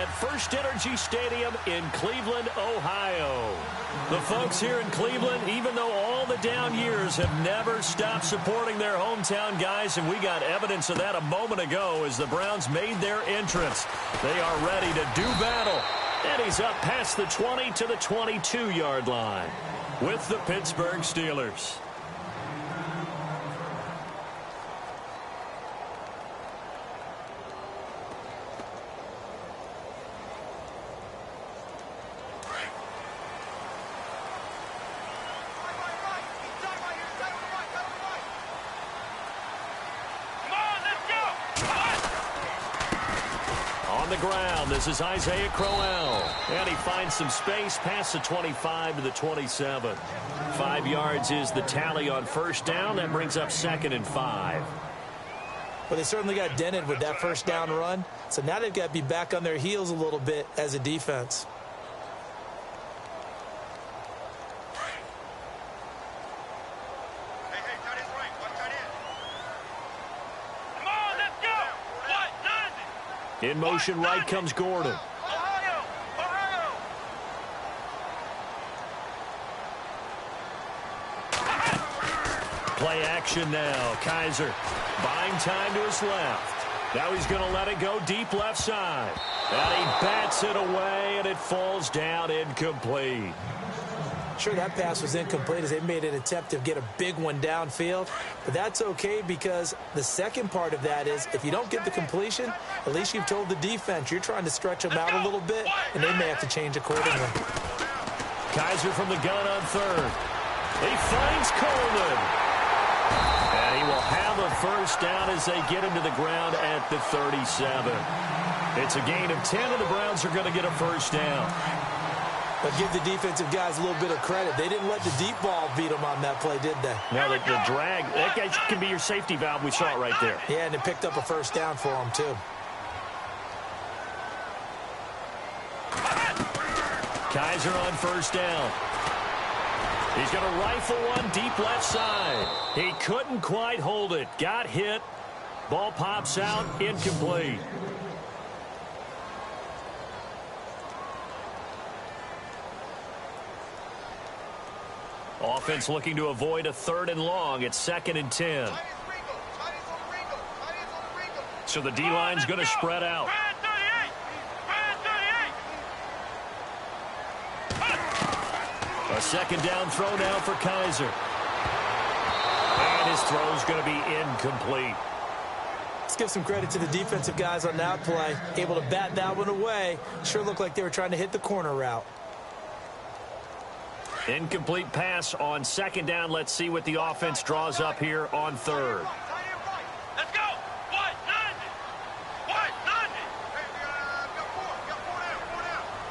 at First Energy Stadium in Cleveland, Ohio. The folks here in Cleveland, even though all the down years, have never stopped supporting their hometown guys, and we got evidence of that a moment ago as the Browns made their entrance. They are ready to do battle. And he's up past the 20 to the 22-yard line with the Pittsburgh Steelers. Ground. This is Isaiah Crowell, and he finds some space past the 25 to the 27. 5 yards is the tally on first down. That brings up 2nd and 5. Well, they certainly got dented with that first down run, so now they've got to be back on their heels a little bit as a defense. In motion right comes Gordon. Play action now. Kaiser buying time to his left. Now he's going to let it go deep left side. And he bats it away, and it falls down incomplete. Sure, that pass was incomplete as they made an attempt to get a big one downfield. But that's okay because the second part of that is if you don't get the completion, at least you've told the defense you're trying to stretch them out a little bit, and they may have to change accordingly. Kaiser from the gun on third. He finds Coleman. And he will have a first down as they get him to the ground at the 37. It's a gain of 10, and the Browns are going to get a first down. But give the defensive guys a little bit of credit. They didn't let the deep ball beat them on that play, did they? Now the drag, that guy can be your safety valve. We saw it right there. Yeah, and it picked up a first down for them, too. Kaiser on first down. He's going to rifle one deep left side. He couldn't quite hold it. Got hit. Ball pops out. Incomplete. Offense looking to avoid a 3rd and long. It's 2nd and 10. So the D-line's going to spread out. A 2nd down throw now for Kaiser. And his throw's going to be incomplete. Let's give some credit to the defensive guys on that play. Able to bat that one away. Sure looked like they were trying to hit the corner route. Incomplete pass on 2nd down. Let's see what the offense draws up here on 3rd. Let's go.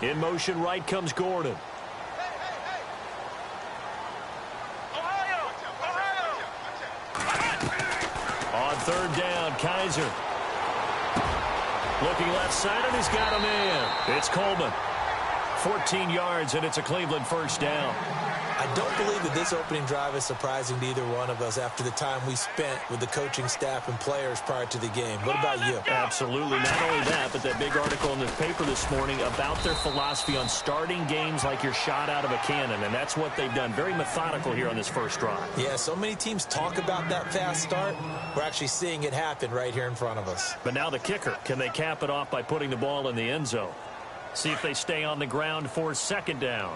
In motion right comes Gordon. On 3rd down, Kaiser. Looking left side, and he's got him in. It's Coleman. 14 yards, and it's a Cleveland first down. I don't believe that this opening drive is surprising to either one of us after the time we spent with the coaching staff and players prior to the game. What about you? Absolutely. Not only that, but that big article in the paper this morning about their philosophy on starting games like you're shot out of a cannon, and that's what they've done. Very methodical here on this first drive. Yeah, so many teams talk about that fast start. We're actually seeing it happen right here in front of us. But now the kicker. Can they cap it off by putting the ball in the end zone? See if they stay on the ground for 2nd down.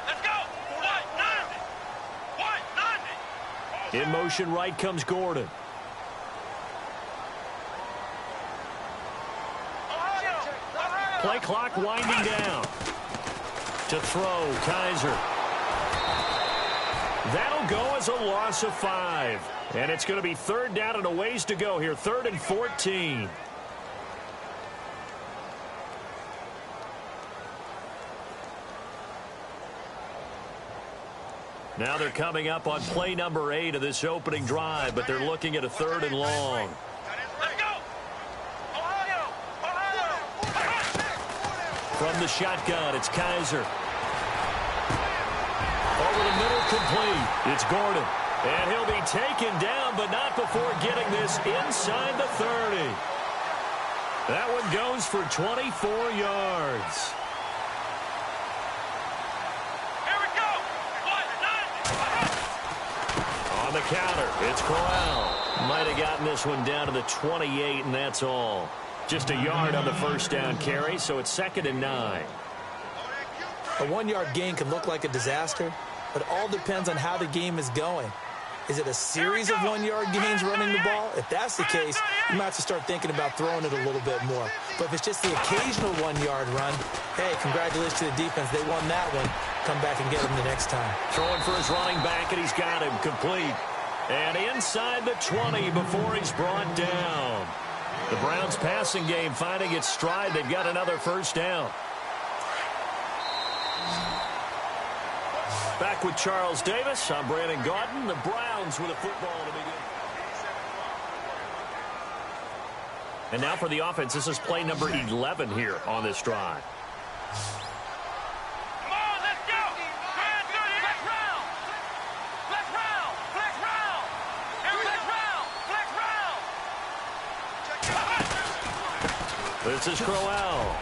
Let's go. In motion right comes Gordon. Play clock winding down. To throw, Kaiser. That'll go as a loss of 5. And it's going to be 3rd down and a ways to go here. 3rd and 14. Now they're coming up on play number 8 of this opening drive, but they're looking at a 3rd and long. Let's go. From the shotgun, it's Kaiser. Over the middle, complete. It's Gordon. And he'll be taken down, but not before getting this inside the 30. goes for 24 yards. Here we go. On the counter, it's Crowell. Might have gotten this one down to the 28, and that's all. Just a yard on the first down carry, so it's 2nd and 9. A 1-yard gain can look like a disaster, but all depends on how the game is going. Is it a series of 1-yard gains running the ball? If that's the case, you might have to start thinking about throwing it a little bit more. But if it's just the occasional 1-yard run, hey, congratulations to the defense. They won that one. Come back and get him the next time. Throwing for his running back, and he's got him complete. And inside the 20 before he's brought down. The Browns passing game finding its stride. They've got another first down. Back with Charles Davis. I'm Brandon Gaudin. The Browns with a football to begin. And now for the offense. This is play number 11 here on this drive. Come on, let's go. Let's round. Let's round. Flex round. Flex round. Flex round. This is Crowell.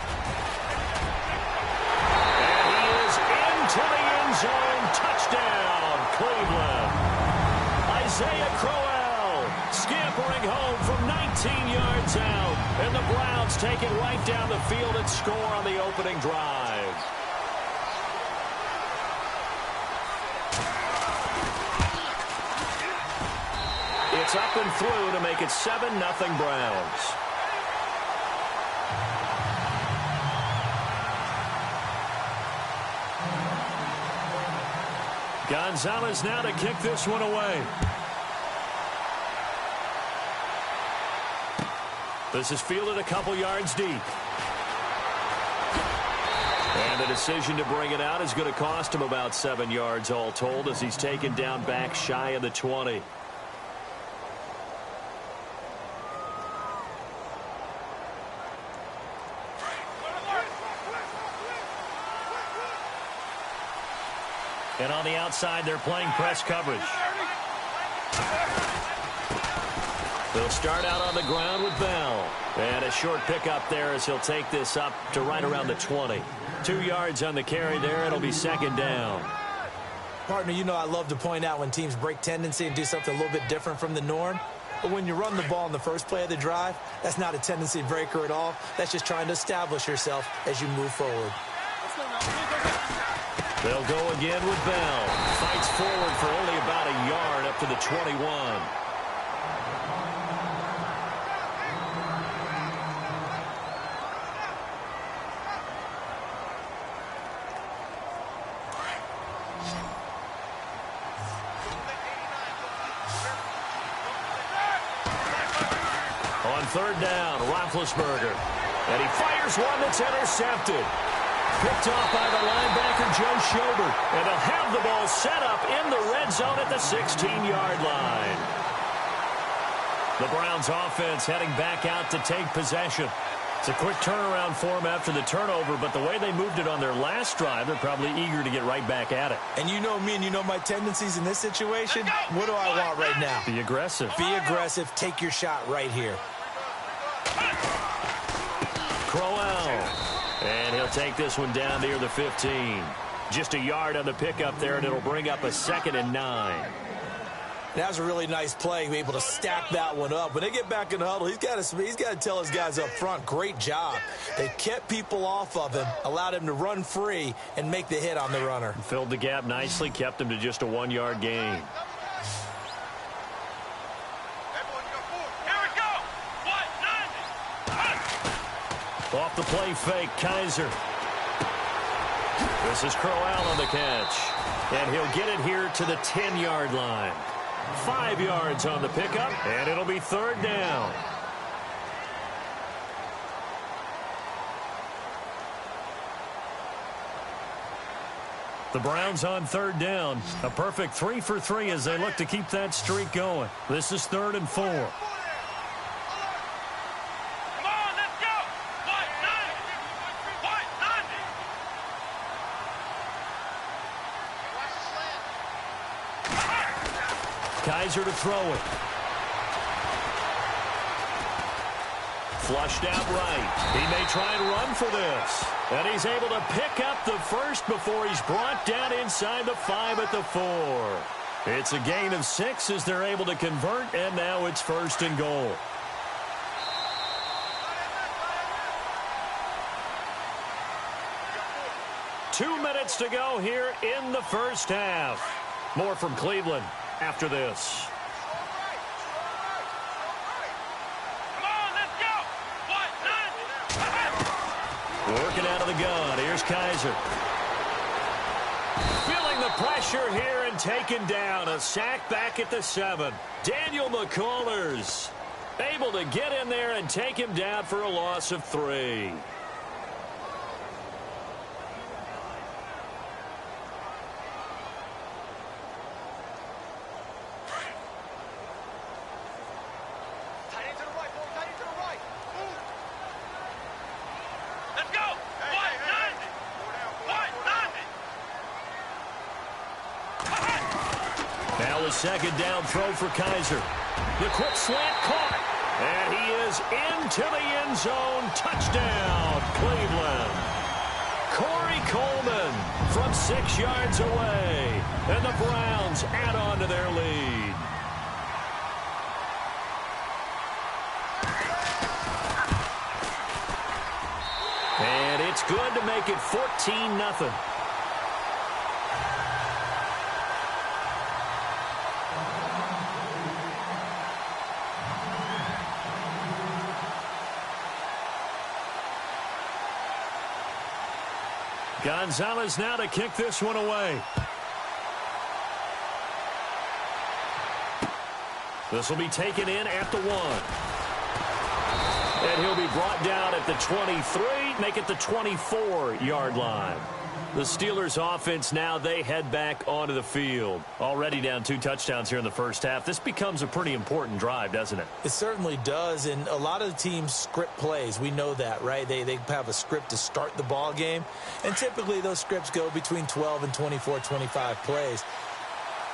And he is into the end zone. Touchdown, Cleveland. Isaiah Crowell scampering home from 19 yards out. And the Browns take it right down the field and score on the opening drive. It's up and through to make it 7-0 Browns. Gonzalez now to kick this one away. This is fielded a couple yards deep. And the decision to bring it out is going to cost him about 7 yards all told as he's taken down back shy of the 20. And on the outside, they're playing press coverage. They'll start out on the ground with Bell. And a short pickup there as he'll take this up to right around the 20. 2 yards on the carry there. It'll be 2nd down. Partner, you know I love to point out when teams break tendency and do something a little bit different from the norm. But when you run the ball in the first play of the drive, that's not a tendency breaker at all. That's just trying to establish yourself as you move forward. They'll go again with Bell. Fights forward for only about a yard up to the 21. On 3rd down, Roethlisberger. And he fires one that's intercepted. Picked off by the linebacker, Joe Schobert. And they'll have the ball set up in the red zone at the 16-yard line. The Browns offense heading back out to take possession. It's a quick turnaround for them after the turnover, but the way they moved it on their last drive, they're probably eager to get right back at it. And you know me and you know my tendencies in this situation. What do I want right now? Be aggressive. Be aggressive. Take your shot right here. Crowell. And he'll take this one down near the 15. Just a yard on the pickup there, and it'll bring up a 2nd and 9. That was a really nice play, able to stack that one up. When they get back in the huddle, he's got to tell his guys up front, great job. They kept people off of him, allowed him to run free and make the hit on the runner. Filled the gap nicely, kept him to just a 1-yard gain. Off the play fake, Kaiser. This is Crowell on the catch. And he'll get it here to the 10-yard line. 5 yards on the pickup, and it'll be 3rd down. The Browns on 3rd down. A perfect 3 for 3 as they look to keep that streak going. This is 3rd and 4. Kaiser to throw it. Flushed out right. He may try and run for this. And he's able to pick up the first before he's brought down inside the 5 at the 4. It's a gain of 6 as they're able to convert, and now it's 1st and goal. Two minutes to go here in the first half. More from Cleveland after this. Working out of the gun. Here's Kaiser. Feeling the pressure here and taken down. A sack back at the 7. Daniel McCullers able to get in there and take him down for a loss of 3. Second down throw for Kaiser. The quick slant caught. And he is into the end zone. Touchdown, Cleveland. Corey Coleman from 6 yards away. And the Browns add on to their lead. And it's good to make it 14-0. Gonzalez now to kick this one away. This will be taken in at the 1. And he'll be brought down at the 23, make it the 24-yard line. The Steelers offense now, they head back onto the field. Already down 2 touchdowns here in the first half. This becomes a pretty important drive, doesn't it? It certainly does, and a lot of the teams script plays. We know that, right? They have a script to start the ball game, and typically those scripts go between 12 and 24, 25 plays.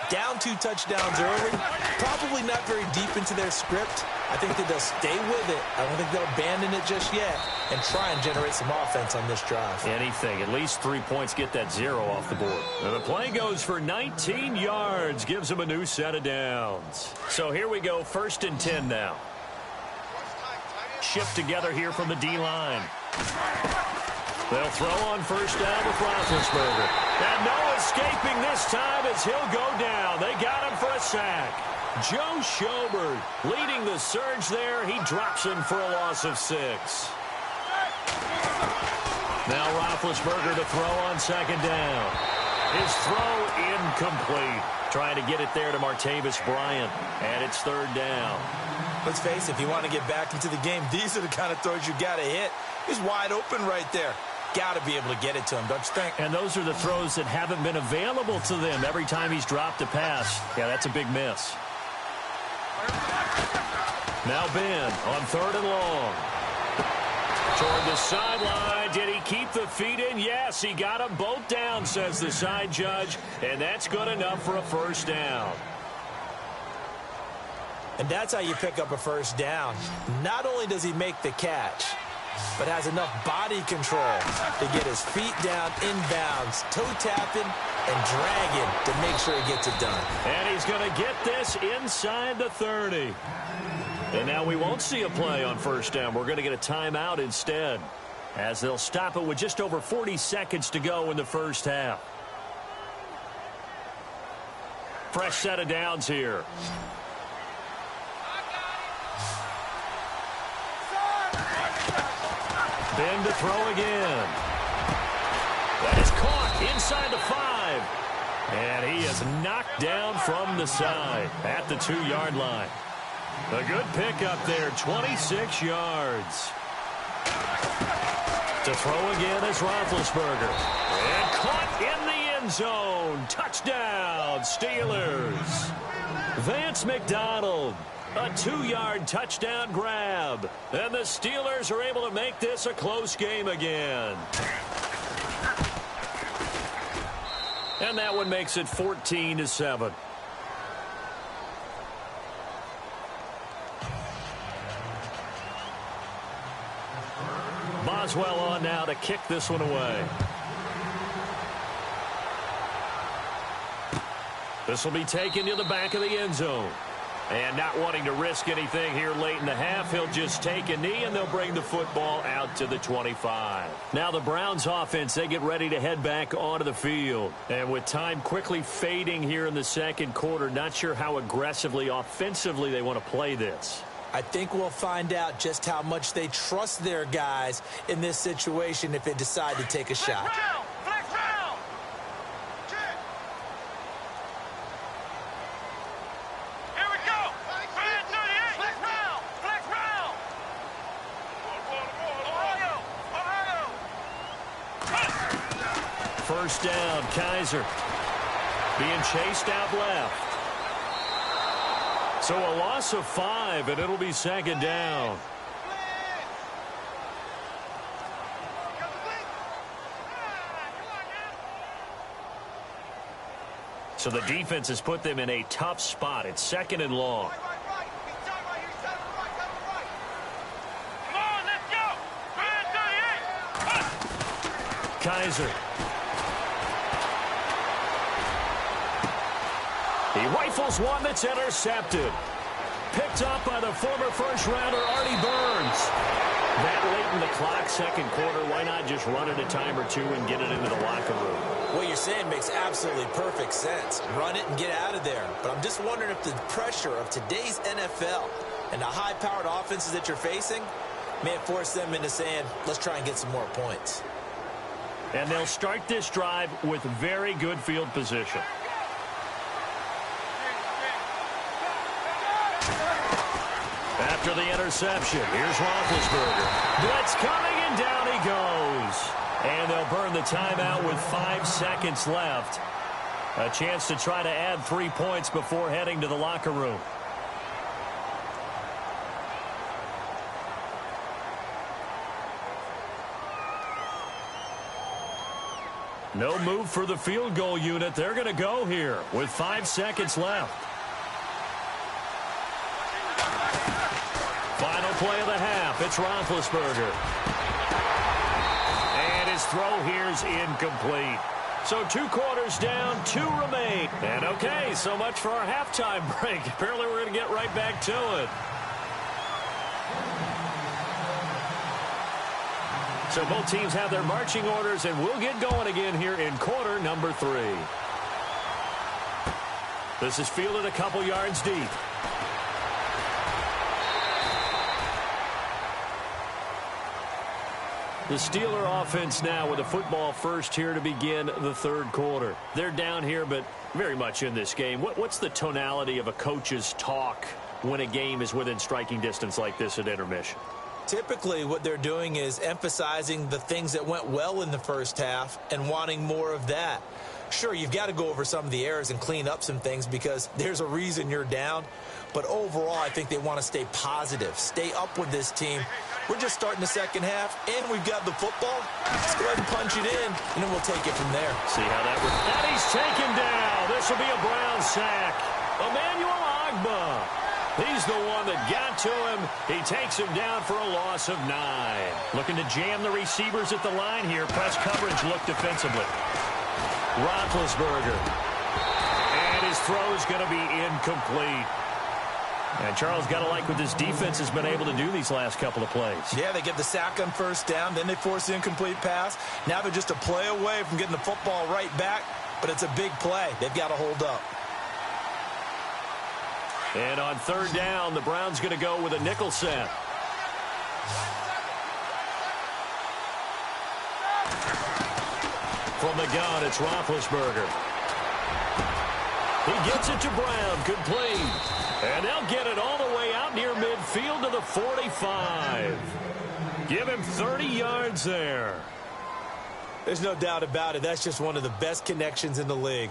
Down 2 touchdowns early, probably not very deep into their script. I think that they'll stay with it. I don't think they'll abandon it just yet and try and generate some offense on this drive. Anything. At least 3 points, get that 0 off the board. And the play goes for 19 yards, gives them a new set of downs. So here we go, 1st and 10 now. Shift together here from the D-line. They'll throw on 1st down with Roethlisberger. And no escaping this time as he'll go down. They got him for a sack. Joe Schobert leading the surge there. He drops him for a loss of 6. Now Roethlisberger to throw on 2nd down. His throw incomplete. Trying to get it there to Martavis Bryant. And it's 3rd down. Let's face it, if you want to get back into the game, these are the kind of throws you got to hit. He's wide open right there. Got to be able to get it to him, don't you think? And those are the throws that haven't been available to them every time he's dropped a pass. Yeah, that's a big miss. Now Ben on 3rd and long. Toward the sideline. Did he keep the feet in? Yes, he got them both down, says the side judge. And that's good enough for a 1st down. And that's how you pick up a 1st down. Not only does he make the catch, but has enough body control to get his feet down inbounds, toe tapping and dragging to make sure he gets it done. And he's going to get this inside the 30. And now we won't see a play on 1st down. We're going to get a timeout instead, as they'll stop it with just over 40 seconds to go in the first half. Fresh set of downs here. Ben to throw again. That is caught inside the 5. And he is knocked down from the side at the 2-yard line. A good pickup there, 26 yards. To throw again is Roethlisberger. And caught in the end zone. Touchdown, Steelers. Vance McDonald. A 2-yard touchdown grab. And the Steelers are able to make this a close game again. And that one makes it 14-7. Boswell on now to kick this one away. This will be taken to the back of the end zone. And not wanting to risk anything here late in the half, he'll just take a knee, and they'll bring the football out to the 25. Now the Browns offense, they get ready to head back onto the field. And with time quickly fading here in the second quarter, not sure how aggressively, offensively they want to play this. I think we'll find out just how much they trust their guys in this situation if they decide to take a shot. First down, Kaiser being chased out left. So a loss of 5, and it'll be second down. So the defense has put them in a tough spot. It's second and long. Kaiser. He rifles one that's intercepted. Picked up by the former first-rounder Artie Burns. That late in the clock, second quarter, why not just run it a time or two and get it into the locker room? What you're saying makes absolutely perfect sense. Run it and get out of there. But I'm just wondering if the pressure of today's NFL and the high-powered offenses that you're facing may force them into saying, let's try and get some more points. And they'll start this drive with very good field position. After the interception, here's Roethlisberger. Blitz coming, and down he goes. And they'll burn the timeout with 5 seconds left. A chance to try to add 3 points before heading to the locker room. No move for the field goal unit. They're going to go here with 5 seconds left. Final play of the half. It's Roethlisberger. And his throw here's incomplete. So 2 quarters down, 2 remain. And okay, so much for our halftime break. Apparently we're going to get right back to it. So both teams have their marching orders, and we'll get going again here in quarter number 3. This is fielded a couple yards deep. The Steeler offense now with the football first here to begin the third quarter. They're down here, but very much in this game. What's the tonality of a coach's talk when a game is within striking distance like this at intermission? Typically, what they're doing is emphasizing the things that went well in the first half and wanting more of that. Sure, you've got to go over some of the errors and clean up some things because there's a reason you're down. But overall, I think they want to stay positive, stay up with this team. We're just starting the second half, and we've got the football. Let's go ahead and punch it in, and then we'll take it from there. See how that works. And he's taken down. This will be a Brown sack. Emmanuel Ogbah. He's the one that got to him. He takes him down for a loss of 9. Looking to jam the receivers at the line here. Press coverage look defensively. Roethlisberger. And his throw's going to be incomplete. And Charles, got to like what this defense has been able to do these last couple of plays. Yeah, they get the sack on first down, then they force the incomplete pass. Now they're just a play away from getting the football right back, but it's a big play. They've got to hold up. And on third down, the Browns going to go with a nickel set. From the gun, it's Roethlisberger. He gets it to Brown, complete. And they'll get it all the way out near midfield to the 45. Give him 30 yards there. There's no doubt about it. That's just one of the best connections in the league.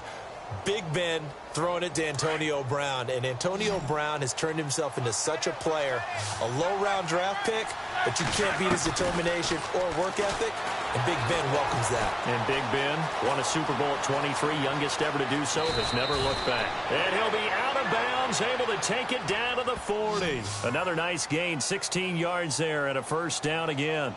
Big Ben throwing it to Antonio Brown, and Antonio Brown has turned himself into such a player. A low-round draft pick, but you can't beat his determination or work ethic, and Big Ben welcomes that. And Big Ben won a Super Bowl at 23, youngest ever to do so, has never looked back. And he'll be out of bounds, able to take it down to the 40. Another nice gain, 16 yards there, and a first down again.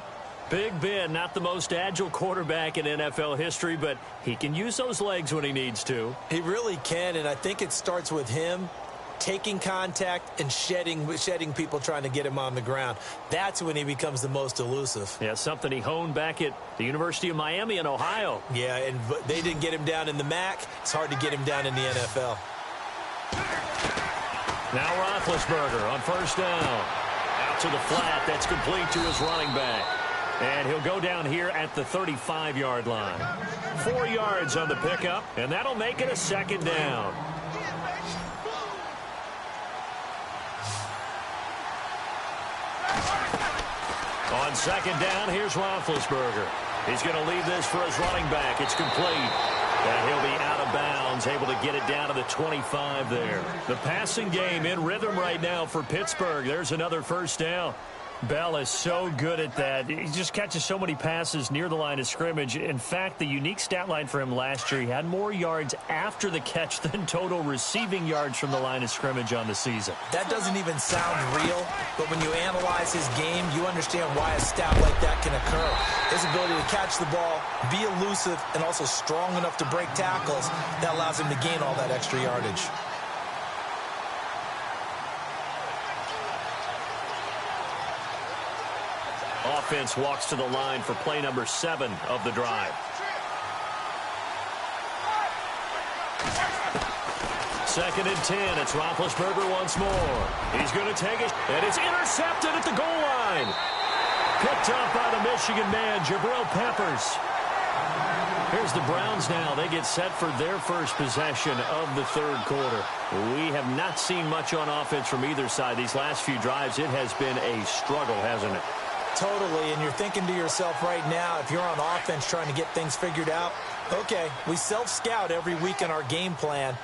Big Ben, not the most agile quarterback in NFL history, but he can use those legs when he needs to. He really can, and I think it starts with him taking contact and shedding people trying to get him on the ground. That's when he becomes the most elusive. Yeah, something he honed back at the University of Miami in Ohio. Yeah, and they didn't get him down in the MAC. It's hard to get him down in the NFL. Now Roethlisberger on first down. Out to the flat. That's complete to his running back. And he'll go down here at the 35-yard line. 4 yards on the pickup, and that'll make it a second down. On second down, here's Roethlisberger. He's going to leave this for his running back. It's complete. And he'll be out of bounds, able to get it down to the 25 there. The passing game in rhythm right now for Pittsburgh. There's another first down. Bell is so good at that. He just catches so many passes near the line of scrimmage. In fact, the unique stat line for him last year, he had more yards after the catch than total receiving yards from the line of scrimmage on the season. That doesn't even sound real, but when you analyze his game, you understand why a stat like that can occur. His ability to catch the ball, be elusive, and also strong enough to break tackles, that allows him to gain all that extra yardage. Offense walks to the line for play number 7 of the drive. Second and 10. It's Roethlisberger once more. He's going to take it, and it's intercepted at the goal line. Picked up by the Michigan man, Jabril Peppers. Here's the Browns now. They get set for their first possession of the third quarter. We have not seen much on offense from either side. These last few drives, it has been a struggle, hasn't it? Totally, and you're thinking to yourself right now, if you're on offense trying to get things figured out, okay, we self-scout every week in our game plan.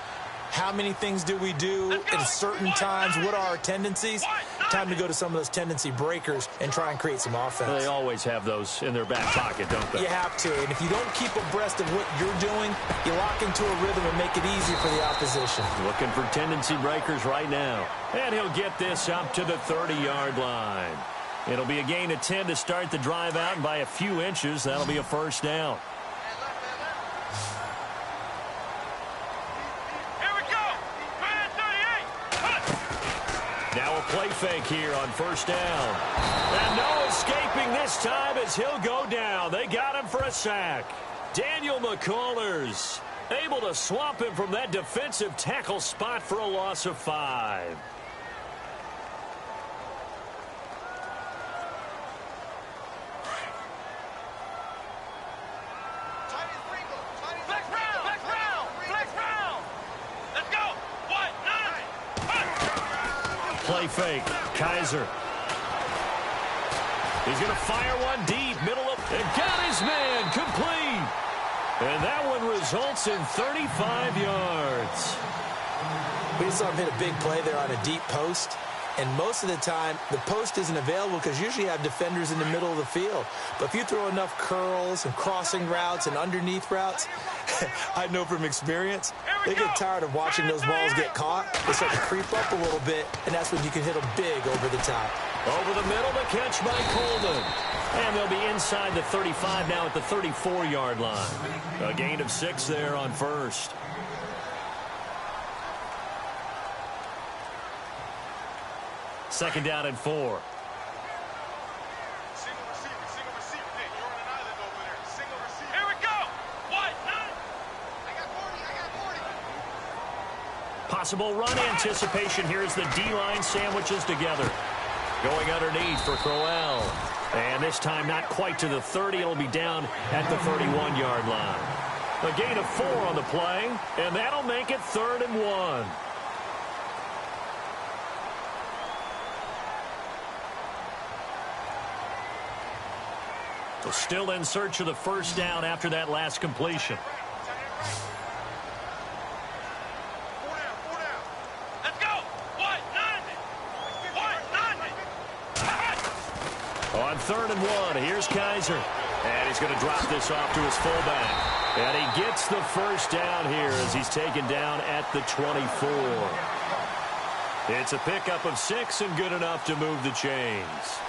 How many things do we do at certain times? What are our tendencies? Time to go to some of those tendency breakers and try and create some offense. They always have those in their back pocket, don't they? You have to, and if you don't keep abreast of what you're doing, you lock into a rhythm and make it easy for the opposition. Looking for tendency breakers right now. And he'll get this up to the 30-yard line. It'll be a gain of 10 to start the drive out, and by a few inches, that'll be a first down. Here we go. Man 38. Now a play fake here on first down. And no escaping this time as he'll go down. They got him for a sack. Daniel McCullers able to swamp him from that defensive tackle spot for a loss of 5. Play fake. Kaiser. He's going to fire one deep. Middle of. And got his man. Complete. And that one results in 35 yards. We just saw him hit a big play there on a deep post. And most of the time, the post isn't available because usually you have defenders in the middle of the field. But if you throw enough curls and crossing routes and underneath routes, I know from experience, they get tired of watching those balls get caught. They start to creep up a little bit, and that's when you can hit them big over the top. Over the middle, the catch by Coleman. And they'll be inside the 35 now at the 34-yard line. A gain of 6 there on first. Second down and 4. Single receiver, Nick. You're on an island over there. Single receiver. Here we go. What? None. I got 40. Possible run anticipation here as the D-line sandwiches together. Going underneath for Crowell. And this time not quite to the 30. It'll be down at the 31-yard line. A gain of 4 on the play, and that'll make it 3rd and 1. Still in search of the first down after that last completion. Let's go. What? None. On 3rd and 1, here's Kaiser. And he's going to drop this off to his fullback. And he gets the first down here as he's taken down at the 24. It's a pickup of 6 and good enough to move the chains.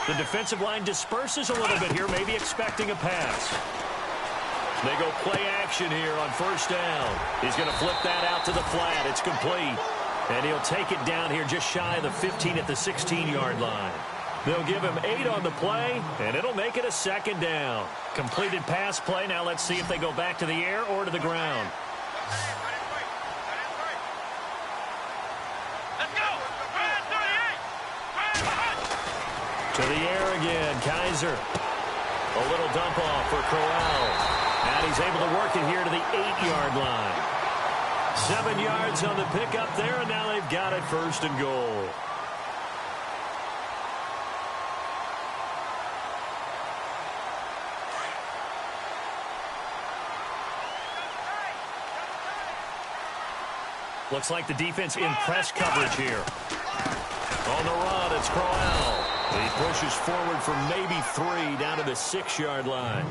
The defensive line disperses a little bit here, maybe expecting a pass. They go play action here on first down. He's going to flip that out to the flat. It's complete. And he'll take it down here just shy of the 15 at the 16-yard line. They'll give him 8 on the play, and it'll make it a second down. Completed pass play. Now let's see if they go back to the air or to the ground. Let's go. To the air again, Kaiser. A little dump off for Corral. And he's able to work it here to the 8-yard line. 7 yards on the pickup there, and now they've got it first and goal. Looks like the defense in press coverage here. On the run, it's Corral. He pushes forward for maybe 3 down to the 6-yard line.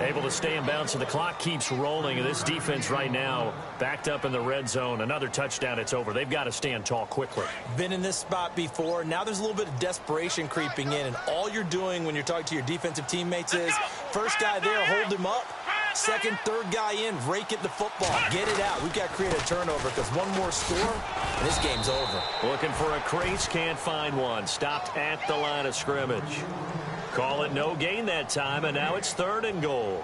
Able to stay in bounds, so the clock keeps rolling. And this defense right now backed up in the red zone. Another touchdown, it's over. They've got to stand tall quickly. Been in this spot before. Now there's a little bit of desperation creeping in. And all you're doing when you're talking to your defensive teammates is first guy there, hold him up. Second, third guy in, rake it the football. Get it out. We've got to create a turnover because one more score, and this game's over. Looking for a crease, can't find one. Stopped at the line of scrimmage. Call it no gain that time, and now it's 3rd and goal.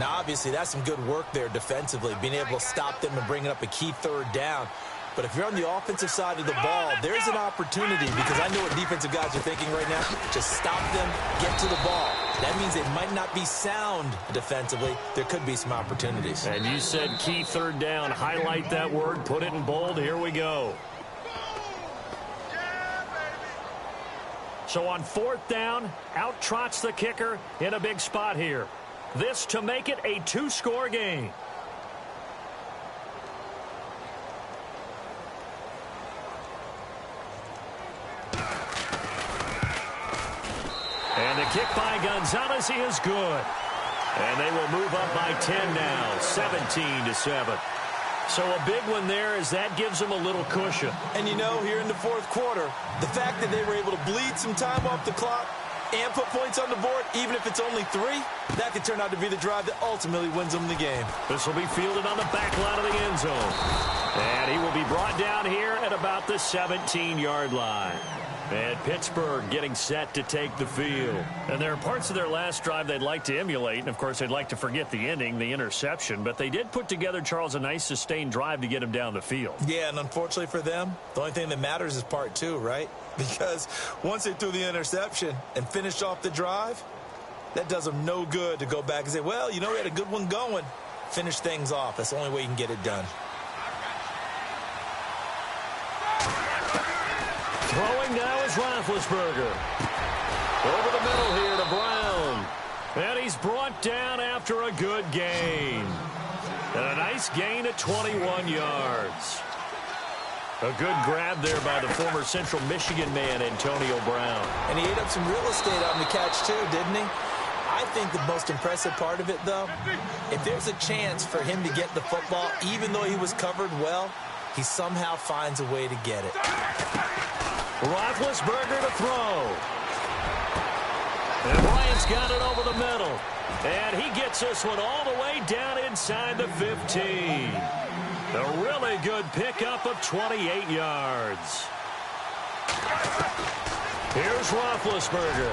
Now, obviously, that's some good work there defensively, being able to stop them and bringing up a key 3rd down. But if you're on the offensive side of the ball, there's an opportunity because I know what defensive guys are thinking right now. Just stop them, get to the ball. That means they might not be sound defensively. There could be some opportunities. And you said key 3rd down. Highlight that word, put it in bold. Here we go. So on 4th down, out trots the kicker in a big spot here. This to make it a 2-score game. And the kick by Gonzalez is good. And they will move up by 10 now, 17-7. So a big one there as that gives them a little cushion. And you know, here in the 4th quarter, the fact that they were able to bleed some time off the clock and put points on the board, even if it's only 3, that could turn out to be the drive that ultimately wins them the game. This will be fielded on the back line of the end zone. And he will be brought down here at about the 17-yard line. And Pittsburgh getting set to take the field. And there are parts of their last drive they'd like to emulate. And, of course, they'd like to forget the ending, the interception. But they did put together, Charles, a nice sustained drive to get him down the field. Yeah, and unfortunately for them, the only thing that matters is part 2, right? Because once they threw the interception and finished off the drive, that does them no good to go back and say, well, you know, we had a good one going. Finish things off. That's the only way you can get it done. Throwing now is Roethlisberger. Over the middle here to Brown. And he's brought down after a good gain. And a nice gain at 21 yards. A good grab there by the former Central Michigan man, Antonio Brown. And he ate up some real estate on the catch, too, didn't he? I think the most impressive part of it, though, if there's a chance for him to get the football, even though he was covered well, he somehow finds a way to get it. Roethlisberger to throw. And Bryant's got it over the middle. And he gets this one all the way down inside the 15. A really good pickup of 28 yards. Here's Roethlisberger.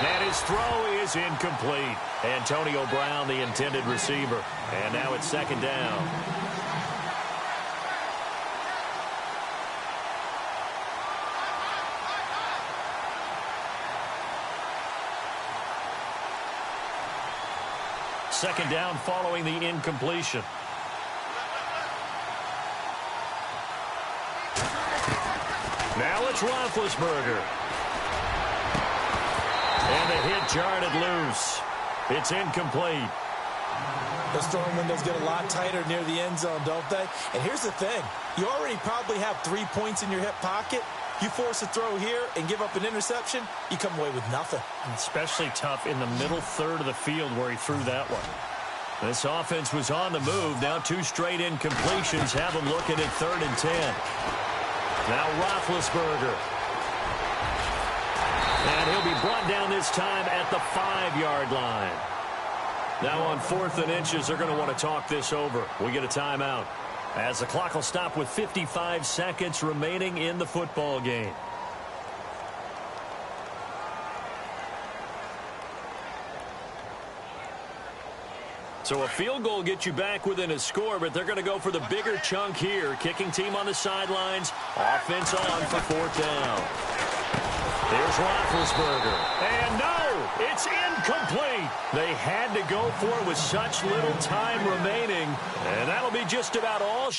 And his throw is incomplete. Antonio Brown, the intended receiver. And now it's 2nd down. Second down following the incompletion. Now it's Roethlisberger. And the hit jarred it loose. It's incomplete. Those throwing windows get a lot tighter near the end zone, don't they? And here's the thing. You already probably have 3 points in your hip pocket. You force a throw here and give up an interception, you come away with nothing. Especially tough in the middle third of the field where he threw that one. This offense was on the move. Now 2 straight incompletions have them looking at 3rd and 10. Now Roethlisberger. brought down this time at the 5-yard line. Now on 4th and inches, they're going to want to talk this over. We get a timeout as the clock will stop with 55 seconds remaining in the football game. So a field goal gets you back within a score, but they're going to go for the bigger chunk here. Kicking team on the sidelines. Offense on for 4th down. Here's Roethlisberger. And no, it's incomplete. They had to go for it with such little time remaining. And that'll be just about all.